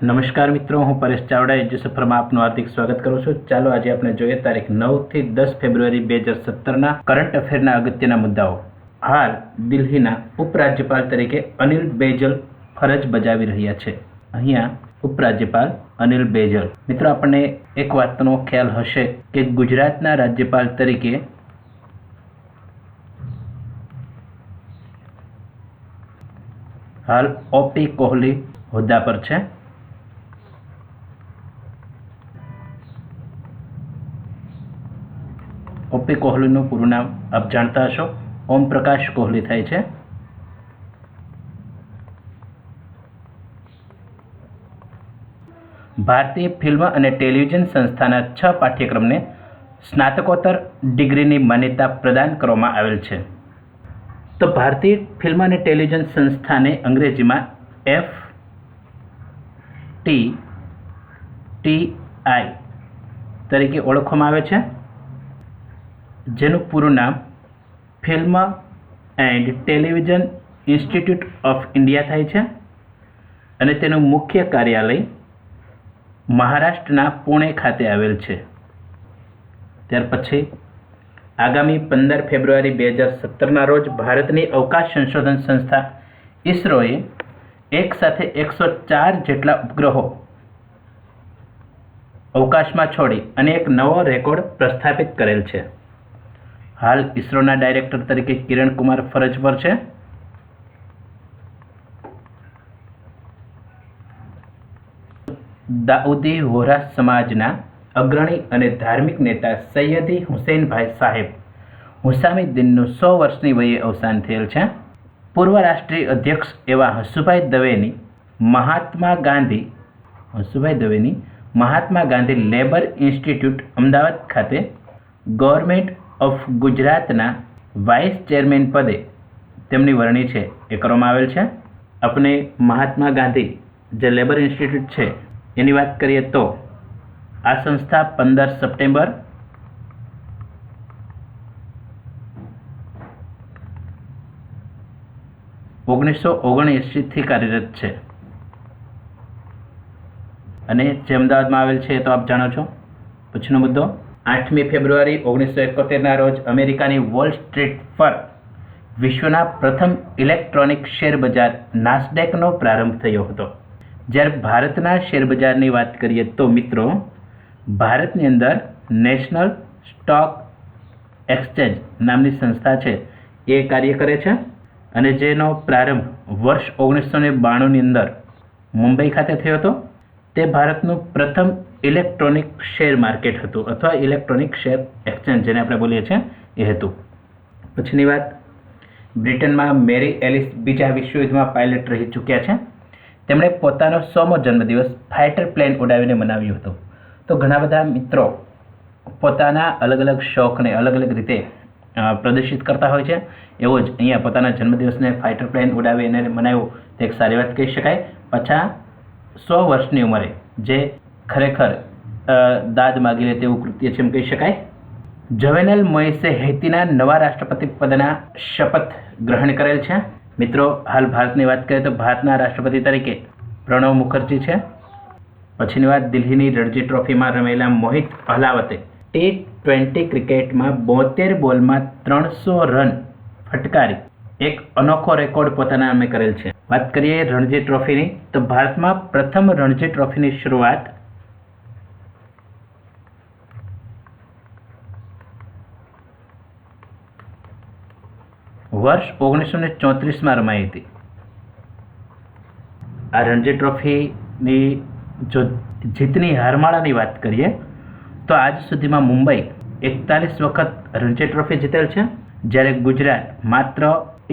નમસ્કાર મિત્રો, હું પરેશ ચાવડા એજ્યુસફરમાં આપનું હાર્દિક સ્વાગત કરું છું. ચાલો આજે આપણે જોઈએ તારીખ 9 થી 10 ફેબ્રુઆરી 2017ના કરંટ અફેરના અગત્યના મુદ્દાઓ. હાલ દિલ્હીના ઉપરાજ્યપાલ તરીકે અનિલ બૈજલ ફરજ બજાવી રહ્યા છે. અહીંયા ઉપરાજ્યપાલ અનિલ બૈજલ. મિત્રો, આપણને એક વાતનો ખ્યાલ હશે કે ગુજરાતના રાજ્યપાલ તરીકે હાલ ઓપી કોહલી હોદ્દા પર છે. ઓપી કોહલીનું પૂરું નામ આપ જાણતા હશો, ઓમ પ્રકાશ કોહલી થાય છે. ભારતીય ફિલ્મ અને ટેલિવિઝન સંસ્થાના 6 પાઠ્યક્રમને સ્નાતકોત્તર ડિગ્રીની માન્યતા પ્રદાન કરવામાં આવેલ છે. તો ભારતીય ફિલ્મ અને ટેલિવિઝન સંસ્થાને અંગ્રેજીમાં FTTI તરીકે ઓળખવામાં આવે છે, જેનું પૂરું નામ film and television institute of India થાય છે અને તેનું મુખ્ય કાર્યાલય મહારાષ્ટ્રના પુણે ખાતે આવેલ છે. ત્યાર પછી આગામી 15 ફેબ્રુઆરી 2017ના રોજ ભારતની અવકાશ સંશોધન સંસ્થા ઇસરોએ એક સાથે 104 જેટલા ઉપગ્રહો અવકાશમાં છોડી અને એક નવો રેકોર્ડ પ્રસ્થાપિત કરેલ છે. હાલ ઇસરોના ડાયરેક્ટર તરીકે કિરણ કુમાર ફરજ પર છે. દાઉદી વોહરા સમાજના અગ્રણી અને ધાર્મિક નેતા સૈયદી હુસૈનભાઈ સાહેબ હુસામીદ્દીનનું 100 વર્ષની વયે અવસાન થયેલ છે. પૂર્વ રાષ્ટ્રીય અધ્યક્ષ એવા હસુભાઈ દવેની મહાત્મા ગાંધી લેબર ઇન્સ્ટિટ્યૂટ અમદાવાદ ખાતે ગવર્મેન્ટ ઓફ ગુજરાતના વાઇસ ચેરમેન પદે તેમની વરણી છે એ કરવામાં આવેલ છે. આપણે મહાત્મા ગાંધી જે લેબર ઇન્સ્ટિટ્યૂટ છે એની વાત કરીએ તો આ સંસ્થા 15 સપ્ટેમ્બર 1979થી કાર્યરત છે અને જે અમદાવાદમાં આવેલ છે તો આપ જાણો છો. પછીનો મુદ્દો, 8મી ફેબ્રુઆરી 1971ના રોજ અમેરિકાની વોલ સ્ટ્રીટ પર વિશ્વના પ્રથમ ઇલેક્ટ્રોનિક શેરબજાર નાસ્ડેકનો પ્રારંભ થયો હતો. જ્યારે ભારતના શેરબજારની વાત કરીએ તો મિત્રો, ભારતની અંદર નેશનલ સ્ટોક એક્સચેન્જ નામની સંસ્થા છે એ કાર્ય કરે છે અને જેનો પ્રારંભ વર્ષ 1992ની અંદર મુંબઈ ખાતે થયો હતો. તે ભારતનું પ્રથમ ઇલેક્ટ્રોનિક શેર માર્કેટ હતું અથવા ઇલેક્ટ્રોનિક શેર એક્સચેન્જ જેને આપણે બોલીએ છીએ એ હતું. પછીની વાત, બ્રિટનમાં મેરી એલિસ બીજા વિશ્વયુદ્ધમાં પાયલટ રહી ચૂક્યા છે. તેમણે પોતાનો 100મો જન્મદિવસ ફાઇટર પ્લેન ઉડાવીને મનાવ્યો હતો. તો ઘણા બધા મિત્રો પોતાના અલગ અલગ શોખને અલગ અલગ રીતે પ્રદર્શિત કરતા હોય છે. એવો જ અહીંયા પોતાના જન્મદિવસને ફાઇટર પ્લેન ઉડાવીને મનાવ્યો તે એક સારી વાત કહી શકાય. પાછા 100 વર્ષની ઉંમરે, જે ખરેખર દાદ માગી લે તેવું કૃત્ય છે એમ કહી શકાય. જોવેનેલ મોઇસે હૈતીના નવા રાષ્ટ્રપતિ પદના શપથ ગ્રહણ કરેલ છે. મિત્રો, હાલ ભારતની વાત કરીએ તો ભારતના રાષ્ટ્રપતિ તરીકે પ્રણવ મુખર્જી છે. પછીની વાત, દિલ્હીની રણજી ટ્રોફીમાં રમેલા મોહિત અહલાવતે T20 ક્રિકેટમાં 72 બોલમાં 300 રન ફટકારી એક અનોખો રેકોર્ડ પોતાના નામે કરેલ છે. વાત કરીએ રણજી ટ્રોફીની તો ભારતમાં પ્રથમ રણજી ટ્રોફીની શરૂઆત વર્ષ 1934માં રમાઈ હતી. આ રણજી ટ્રોફીની જો જીતની હારમાળાની વાત કરીએ તો આજ સુધીમાં મુંબઈ 41 વખત રણજી ટ્રોફી જીતેલ છે, જ્યારે ગુજરાત માત્ર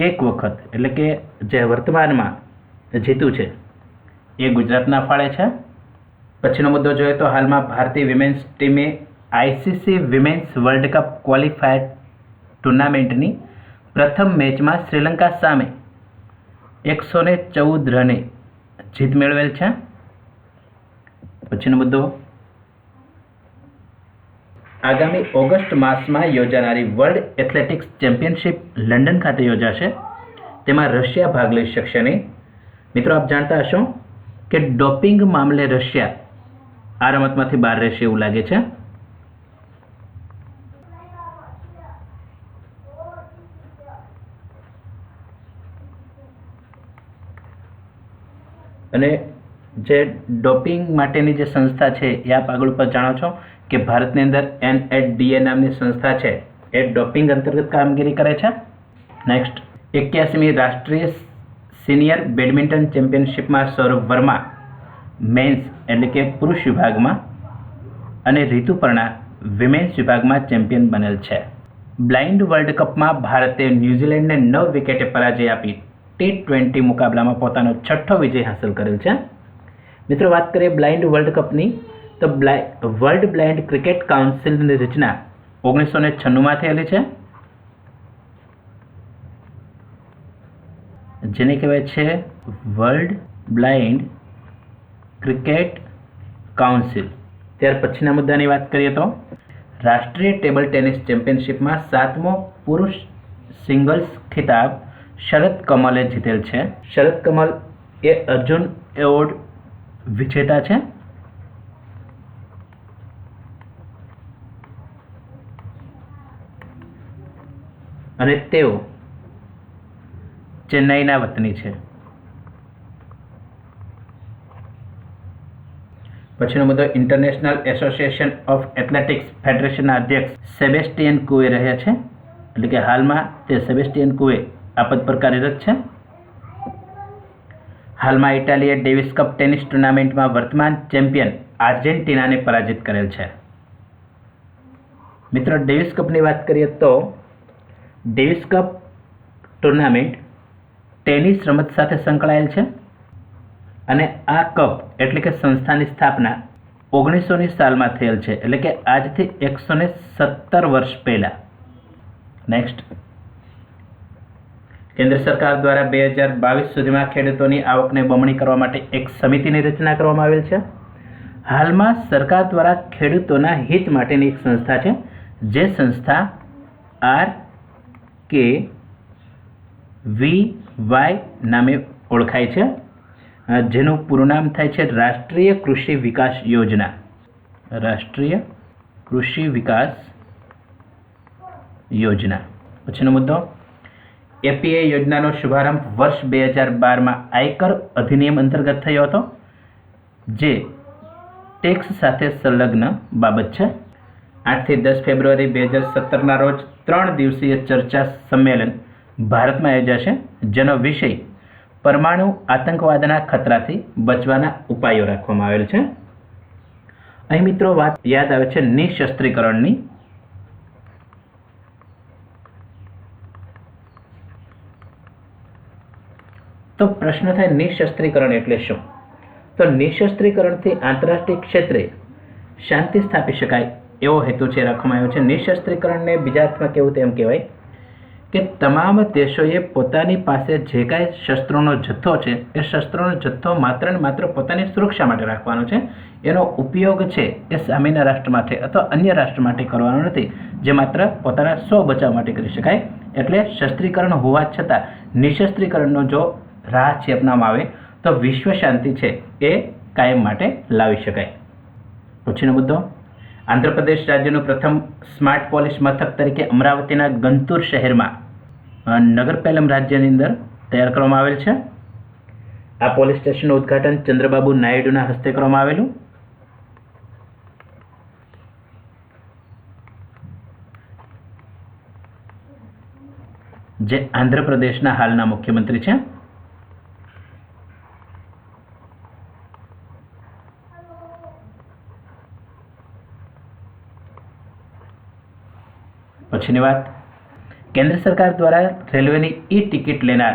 1 વખત એટલે કે જે વર્તમાનમાં જીત્યું છે એ ગુજરાતના ફાળે છે. પછીનો મુદ્દો જોઈએ તો હાલમાં ભારતીય વિમેન્સ ટીમે ICC women's world cup qualifier ટુર્નામેન્ટની પ્રથમ મેચમાં શ્રીલંકા સામે 114 રને જીત મેળવેલ છે. પછીનો મુદ્દો, આગામી ઓગસ્ટ માસમાં યોજાનારી વર્લ્ડ એથ્લેટિક્સ ચેમ્પિયનશિપ લંડન ખાતે યોજાશે. તેમાં રશિયા ભાગ લઈ શકશે નહીં. મિત્રો, આપ જાણતા હશો કે ડોપિંગ મામલે રશિયા આ રમતમાંથી બહાર રહેશે એવું લાગે છે. અને જે ડોપિંગ માટેની જે સંસ્થા છે એ આપ આગળ ઉપર જાણો છો કે ભારતની અંદર NHDA નામની સંસ્થા છે એ ડોપિંગ અંતર્ગત કામગીરી કરે છે. નેક્સ્ટ 81મી રાષ્ટ્રીય સિનિયર બેડમિન્ટન ચેમ્પિયનશિપમાં સૌરભ વર્મા મેન્સ એટલે કે પુરુષ વિભાગમાં અને ઋતુપર્ણા વિમેન્સ વિભાગમાં ચેમ્પિયન બનેલ છે. બ્લાઇન્ડ વર્લ્ડ કપમાં ભારતે ન્યૂઝીલેન્ડને 9 વિકેટે પરાજય આપી T20 મુકાબલામાં પોતાનો 6ઠ્ઠો વિજય હાંસલ કરેલ છે. મિત્રો, વાત કરીએ બ્લાઇન્ડ વર્લ્ડ કપની તો વર્લ્ડ બ્લાઇન્ડ ક્રિકેટ કાઉન્સિલની રચના 1996માં થયેલી છે, જેને કહેવાય છે વર્લ્ડ બ્લાઇન્ડ ક્રિકેટ કાઉન્સિલ. ત્યાર પછીના મુદ્દાની વાત કરીએ તો રાષ્ટ્રીય ટેબલ ટેનિસ ચેમ્પિયનશિપમાં 7મો પુરુષ સિંગલ્સ ખિતાબ શરદ કમલે જીતેલ છે. શરદ કમલ એ અર્જુન એવોર્ડ વિજેતા છે. અને તેઓ ચેન્નાઈના વતની છે. પછીનો મુદ્દો ઇન્ટરનેશનલ એસોસિએશન ઓફ એથ્લેટિક્સ ફેડરેશનના અધ્યક્ષ સેબેસ્ટિયન કુએ રહ્યા છે, એટલે કે હાલમાં તે સેબેસ્ટિયન કુએ આ પદ પર કાર્યરત છે. હાલમાં ઇટાલીએ ડેવિસ કપ ટેનિસ ટુર્નામેન્ટમાં વર્તમાન ચેમ્પિયન આર્જેન્ટિનાને પરાજિત કરેલ છે. મિત્રો, ડેવિસ કપની વાત કરીએ તો ડેવિસ કપ ટુર્નામેન્ટ ટેનિસ રમત સાથે સંકળાયેલ છે અને આ કપ એટલે કે સંસ્થાની સ્થાપના 1900ની સાલમાં થયેલ છે, એટલે કે આજથી 117 વર્ષ પહેલા. નેક્સ્ટ, કેન્દ્ર સરકાર દ્વારા 2022 સુધીમાં ખેડૂતોની આવકને બમણી કરવા માટે એક સમિતિની રચના કરવામાં આવેલ છે. હાલમાં સરકાર દ્વારા ખેડૂતોના હિત માટેની એક સંસ્થા છે, જે સંસ્થા RKVY નામે ઓળખાય છે, જેનું પૂરું નામ થાય છે રાષ્ટ્રીય કૃષિ વિકાસ યોજના. રાષ્ટ્રીય કૃષિ વિકાસ યોજના. પછીનો મુદ્દો, APA યોજનાનો શુભારંભ વર્ષ 2012માં આયકર અધિનિયમ અંતર્ગત થયો હતો, જે ટેક્સ સાથે સંલગ્ન બાબત છે. 8 થી 10 ફેબ્રુઆરી 2017ના રોજ 3 દિવસીય ચર્ચા સંમેલન ભારતમાં યોજાશે, જેનો વિષય પરમાણુ આતંકવાદના ખતરાથી બચવાના ઉપાયો રાખવામાં આવેલ છે. અહીં મિત્રો વાત યાદ આવે છે નિશસ્ત્રીકરણની. તો પ્રશ્ન થાય નિશસ્ત્રીકરણ એટલે શું? તો નિશસ્ત્રીકરણથી આંતરરાષ્ટ્રીય ક્ષેત્રે શાંતિ સ્થાપી શકાય એવો હેતુ છે રાખવામાં આવ્યો છે. નિશસ્ત્રીકરણને બીજા અર્થમાં કેવું તેમ કહેવાય કે તમામ દેશોએ પોતાની પાસે જે કાંઈ શસ્ત્રોનો જથ્થો છે એ શસ્ત્રોનો જથ્થો માત્ર ને માત્ર પોતાની સુરક્ષા માટે રાખવાનો છે. એનો ઉપયોગ છે એ સામેના રાષ્ટ્ર માટે અથવા અન્ય રાષ્ટ્ર માટે કરવાનો નથી, જે માત્ર પોતાના સ્વ બચાવ માટે કરી શકાય. એટલે શસ્ત્રીકરણ હોવા છતાં નિશસ્ત્રીકરણનો જો રાહ છે અપનાવવામાં આવે તો વિશ્વ શાંતિ છે એ કાયમ માટે લાવી શકાય. પછીનો મુદ્દો, આંધ્રપ્રદેશ રાજ્યનું પ્રથમ સ્માર્ટ પોલીસ મથક તરીકે અમરાવતીના ગંતુર શહેરમાં નગરપેલમ રાજ્યની અંદર તૈયાર કરવામાં આવેલ છે. આ પોલીસ સ્ટેશનનું ઉદ્ઘાટન ચંદ્રબાબુ નાયડુના હસ્તે કરવામાં આવેલું. જે આંધ્રપ્રદેશના હાલના મુખ્યમંત્રી છે. પછીની વાત, કેન્દ્ર સરકાર દ્વારા રેલવેની ટિકિટ લેનાર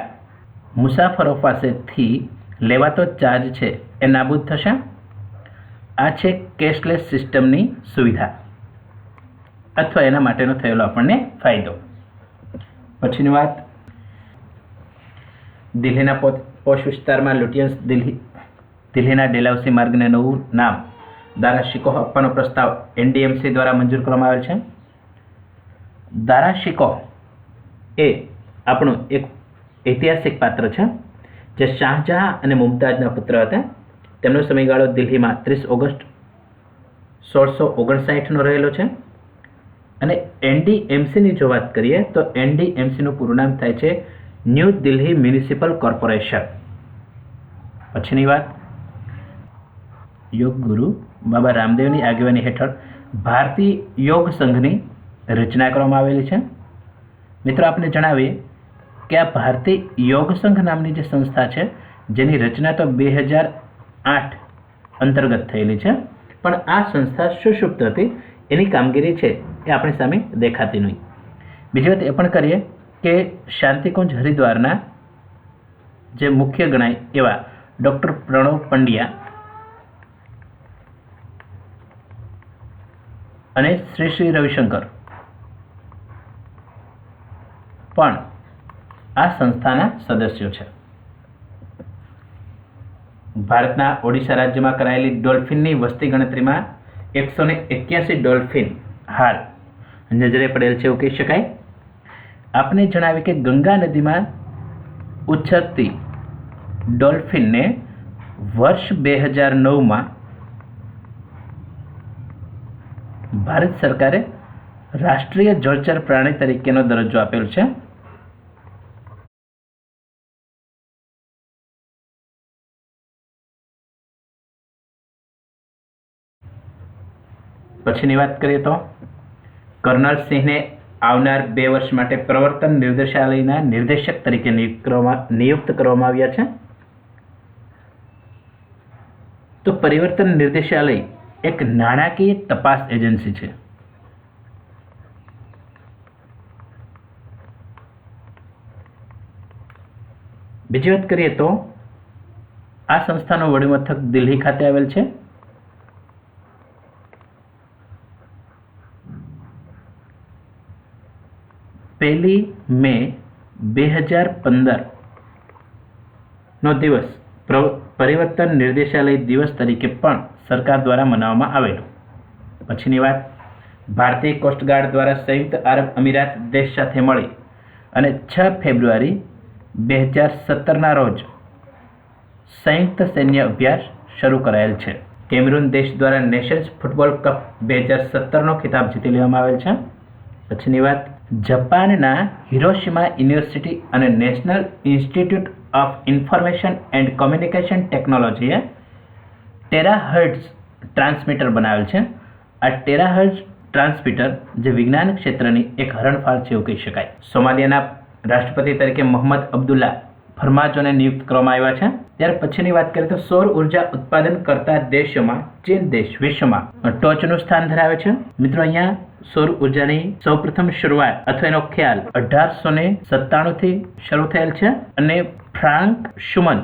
મુસાફરો પાસેથી લેવાતો ચાર્જ છે એ નાબૂદ થશે. આ છે કેશલેસ સિસ્ટમની સુવિધા અથવા એના માટેનો થયેલો આપણને ફાયદો. પછીની વાત, દિલ્હીના પોશ વિસ્તારમાં લુટિયન્સ દિલ્હીના ડેલહાઉસી માર્ગને નવું નામ દારા શિકોહ આપવાનો પ્રસ્તાવ NDMC દ્વારા મંજૂર કરવામાં આવેલ છે. દારા શિકોહ એ આપણું એક ઐતિહાસિક પાત્ર છે, જે શાહજહાં અને મુમતાઝના પુત્ર હતા. તેમનો સમયગાળો દિલ્હીમાં 30 ઓગસ્ટ 1659નો રહેલો છે. અને NDMCની જો વાત કરીએ તો NDMCનું પૂરું નામ થાય છે ન્યૂ દિલ્હી મ્યુનિસિપલ કોર્પોરેશન. પછીની વાત, યોગ ગુરુ બાબા રામદેવની આગેવાની હેઠળ ભારતીય યોગ સંઘની રચના કરવામાં આવેલી છે. મિત્રો, આપને જણાવીએ કે આ ભારતીય યોગ સંઘ નામની જે સંસ્થા છે જેની રચના તો 2008 અંતર્ગત થયેલી છે, પણ આ સંસ્થા સુષુપ્ત હતી. એની કામગીરી છે એ આપણી સામે દેખાતી નહીં. બીજી વાત એ પણ કરીએ કે શાંતિકુંજ હરિદ્વારના જે મુખ્ય ગણાય એવા ડૉક્ટર પ્રણવ પંડ્યા અને શ્રી રવિશંકર પણ આ સંસ્થાના સદસ્યો છે. ભારતના ઓડિશા રાજ્યમાં કરાયેલી ડોલ્ફિનની વસ્તી ગણતરીમાં 181 ડોલ્ફિન હાલ નજરે પડેલ છે એવું કહી શકાય. આપને જણાવી કે ગંગા નદીમાં ઉછળતી ડોલ્ફિનને વર્ષ 2009માં ભારત સરકારે રાષ્ટ્રીય જળચર પ્રાણી તરીકેનો દરજ્જો આપેલ છે. પછીની વાત કરીએ તો કર્નલ સિંહને આવનાર 2 વર્ષ માટે પ્રવર્તન નિર્દેશાલયના નિર્દેશક તરીકે નિયુક્ત કરવામાં આવ્યા છે. તો પરિવર્તન નિર્દેશાલય એક નાણાકીય તપાસ એજન્સી છે. બીજી વાત કરીએ તો આ સંસ્થાનું વડી મથક દિલ્હી ખાતે આવેલ છે. પહેલી મે 2015 નો દિવસ પરિવર્તન નિર્દેશાલય દિવસ તરીકે પણ સરકાર દ્વારા મનાવવામાં આવેલો. પછીની વાત, ભારતીય કોસ્ટગાર્ડ દ્વારા સંયુક્ત આરબ અમીરાત દેશ સાથે મળી અને 6 ફેબ્રુઆરી 2017ના રોજ સંયુક્ત સૈન્ય અભ્યાસ શરૂ કરાયેલ છે. કેમરૂન દેશ દ્વારા નેશન્સ ફૂટબોલ કપ 2017નો ખિતાબ જીતી લેવામાં આવેલ છે. પછીની વાત, જાપાનના હિરોશિમા યુનિવર્સિટી અને national institute of information and communication ટેકનોલોજીએ ટેરાહર્ટ્ઝ ટ્રાન્સમીટર બનાવેલ છે. આ ટેરાહર્ટ્ઝ ટ્રાન્સમીટર જે વિજ્ઞાન ક્ષેત્રની એક હરણફાળ છે એવું કહી શકાય. સોમાલિયાના રાષ્ટ્રપતિ તરીકે મોહમ્મદ અબ્દુલ્લા ફરમાજોને નિયુક્ત કરવામાં આવ્યા છે. ત્યાર પછીની વાત કરીએ તો સૌર ઉર્જા ઉત્પાદન કરતા દેશોમાં ચીન દેશ વિશ્વમાં ટોચનું સ્થાન ધરાવે છે. મિત્રો, અહીંયા સૌર ઉર્જાની સૌપ્રથમ શરૂઆત અથવા એનો ખ્યાલ 1897 થી શરૂ થયેલ છે અને ફ્રાન્ક શુમન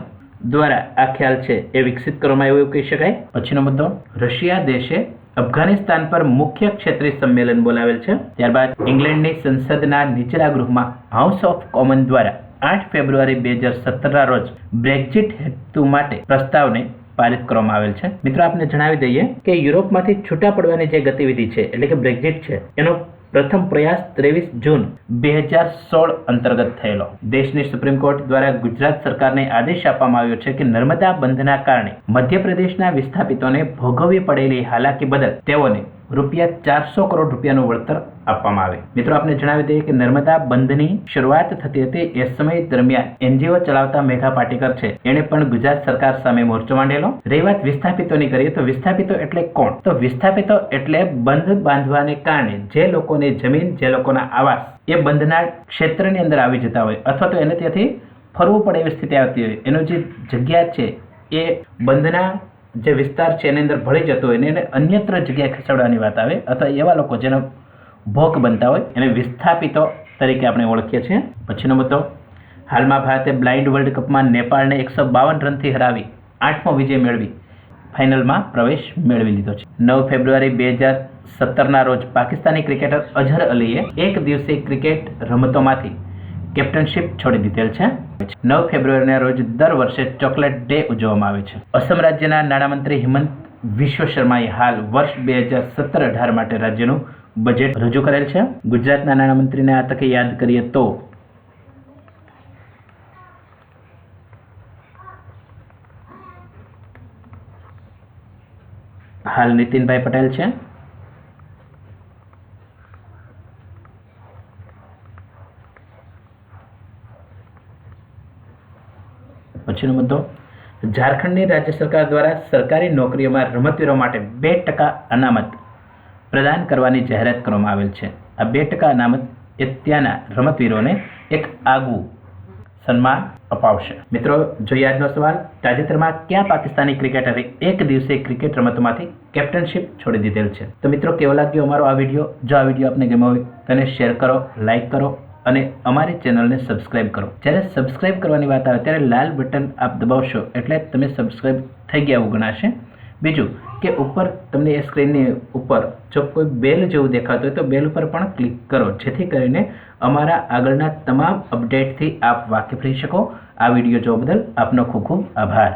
દ્વારા આ ખ્યાલ છે એ વિકસિત કરવામાં આવ્યો એવું કહી શકાય. પછીનો મુદ્દો, રશિયા દેશે અફઘાનિસ્તાન પર મુખ્ય ક્ષેત્રીય સંમેલન બોલાવેલ છે. ત્યારબાદ ઇંગ્લેન્ડની સંસદના નીચલા ગૃહમાં હાઉસ ઓફ કોમન દ્વારા 8 ફેબ્રુઆરી 2017ના રોજ બ્રેક્ઝિટ હેતુ માટે પ્રસ્તાવને પારિત કરવામાં આવેલ છે. મિત્રો, આપને જણાવી દઈએ કે યુરોપમાંથી છૂટા પડવાની જે ગતિવિધિ છે એટલે કે બ્રેક્ઝિટ છે એનો પ્રથમ પ્રયાસ 23 જૂન 2016 અંતર્ગત થયેલો. દેશની સુપ્રીમ કોર્ટ દ્વારા ગુજરાત સરકારને આદેશ આપવામાં આવ્યો છે કે નર્મદા બંધના કારણે મધ્યપ્રદેશના વિસ્થાપિતોને ભોગવવી પડેલી હાલાકી બદલ તેઓને ₹400 કરોડ રૂપિયાનું વળતર આપવામાં આવે. મિત્રો, આપને જણાવી દઈએ કે નર્મદા બંધની શરૂઆત થતી હતી એ સમય દરમિયાન NGO ચલાવતા મેઘા પાટીકર છે એણે પણ ગુજરાત સરકાર સામે મોરચો માંડેલો. રહી વાત વિસ્થાપિતોની કરીએ તો વિસ્થાપિતો એટલે કોણ? તો વિસ્થાપિતો એટલે બંધ બાંધવાને કારણે જે લોકોને જમીન, જે લોકોના આવાસ એ બંધના ક્ષેત્રની અંદર આવી જતા હોય અથવા તો એને ત્યાંથી ફરવું પડે એવી સ્થિતિ આવતી હોય, એનું જે જગ્યા છે એ બંધના જે વિસ્તાર છે એની અંદર ભળી જતો હોય ને એને અન્યત્ર જગ્યાએ ખસેડવાની વાત આવે અથવા એવા લોકો જેનો ભોગ બનતા હોય એને વિસ્થાપિતો તરીકે આપણે ઓળખીએ છીએ. પછીનો મુદ્દો, હાલમાં ભારતે બ્લાઇન્ડ વર્લ્ડ કપમાં નેપાળને 152 રનથી હરાવી 8મો વિજય મેળવી ફાઇનલમાં પ્રવેશ મેળવી લીધો છે. 9 ફેબ્રુઆરી 2017ના રોજ પાકિસ્તાની ક્રિકેટર અઝહર અલીએ એક દિવસીય ક્રિકેટ રમતોમાંથી કેપ્ટનશીપ છોડી દીધેલ છે. 9 ફેબ્રુઆરીના રોજ દર વર્ષે ચોકલેટ ડે ઉજવવામાં આવે છે. અસમ રાજ્યના નાણામંત્રી હિમંત વિશ્વ શર્માએ હાલ વર્ષ 2017-18 માટે રાજ્યનું બજેટ રજૂ કરેલ છે. ગુજરાતના નાણામંત્રીને આ તકે યાદ કરીએ તો હાલ નીતિનભાઈ પટેલ છે. પછીનો મુદ્દો, ઝારખંડની રાજ્ય સરકાર દ્વારા સરકારી નોકરીઓમાં રમતવીરો માટે 2% અનામત પ્રદાન કરવાની જાહેરાત કરવામાં આવેલ છે. આ 2% અનામત એ ત્યાંના રમતવીરોને એક આગવું સન્માન અપાવશે. મિત્રો, જોઈએ આજનો સવાલ. તાજેતરમાં કયા પાકિસ્તાની ક્રિકેટરે એક દિવસીય ક્રિકેટ રમતોમાંથી કેપ્ટનશીપ છોડી દીધેલ છે? તો મિત્રો, કેવો લાગ્યો અમારો આ વિડીયો? જો આ વિડીયો આપને ગમ્યો હોય તેને શેર કરો, લાઇક કરો અને અમારી ચેનલને સબસ્ક્રાઇબ કરો. જ્યારે સબસ્ક્રાઇબ કરવાની વાત આવે ત્યારે લાલ બટન આપ દબાવશો એટલે તમે સબસ્ક્રાઇબ થઈ ગયા એવું ગણાશે. બીજું કે ઉપર તમને એ સ્ક્રીનની ઉપર જો કોઈ બેલ જેવું દેખાતું હોય તો બેલ ઉપર પણ ક્લિક કરો, જેથી કરીને અમારા આગળના તમામ અપડેટથી આપ વાકેફ રહી શકો. આ વિડીયો જોવા બદલ આપનો ખૂબ ખૂબ આભાર.